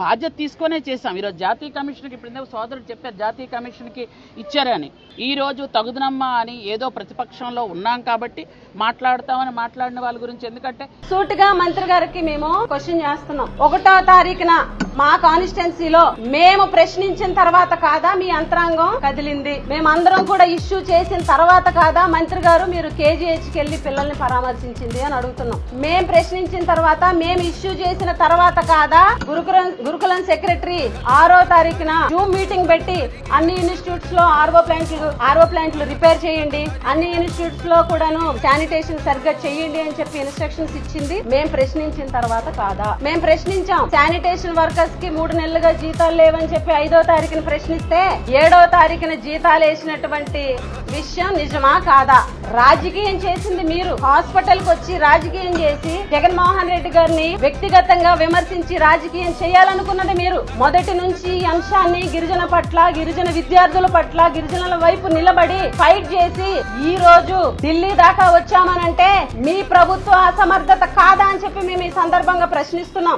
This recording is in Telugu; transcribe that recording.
బాధ్యత తీసుకొనే చేశాం. ఈరోజు జాతీయ కమిషన్కి ఇప్పుడు సోదరుడు చెప్పారు జాతీయ కమిషన్కి ఇచ్చారని. ఈరోజు తగుదనమ్మా అని ఏదో ప్రతిపక్షంలో ఉన్నాం కాబట్టి మాట్లాడతామని మాట్లాడిన వాళ్ళ గురించి ఎందుకంటే సూటిగా మంత్రి గారికి మేము క్వశ్చన్ చేస్తున్నాం. 1వ తారీఖున మా కాన్స్టిట్యున్సీలో మేము ప్రశ్నించిన తర్వాత కాదా మీ యంత్రాంగం కదిలింది? మేమందరం కూడా ఇష్యూ చేసిన తర్వాత కాదా మంత్రి గారు మీరు కేజీహెచ్కి వెళ్లి పిల్లల్ని పరామర్శించింది అని అడుగుతున్నాం. మేం ప్రశ్నించిన తర్వాత మేము ఇష్యూ చేసిన తర్వాత కాదా గురుకులం సెక్రటరీ 6వ తారీఖున జూమ్ మీటింగ్ పెట్టి అన్ని ఇన్స్టిట్యూట్స్ లో ఆర్ఓ ప్లాంట్లు రిపేర్ చేయండి, అన్ని ఇన్స్టిట్యూట్స్ లో కూడాను శానిటేషన్ సరిగ్గా చేయండి అని చెప్పి ఇన్స్ట్రక్షన్స్ ఇచ్చింది మేం ప్రశ్నించిన తర్వాత కాదా? మేం ప్రశ్నించాం శానిటేషన్ వర్కర్స్ కి 3 నెలలుగా జీతాలు లేవని చెప్పి 5వ తారీఖున ప్రశ్నిస్తే 7వ తారీఖున జీతాలు వేసినటువంటి విషయం నిజమా కాదా? రాజకీయం చేసింది మీరు. హాస్పిటల్ కి వచ్చి రాజకీయం చేసి జగన్మోహన్ రెడ్డి గారిని వ్యక్తిగతంగా విమర్శించి రాజకీయం చేయాలనుకున్నది మీరు. మొదటి నుంచి ఈ అంశాన్ని గిరిజన పట్ల, గిరిజన విద్యార్థుల పట్ల, గిరిజనుల వైపు నిలబడి ఫైట్ చేసి ఈ రోజు ఢిల్లీ దాకా వచ్చామనంటే మీ ప్రభుత్వ అసమర్థత కాదా అని చెప్పి మేము ఈ సందర్భంగా ప్రశ్నిస్తున్నాం.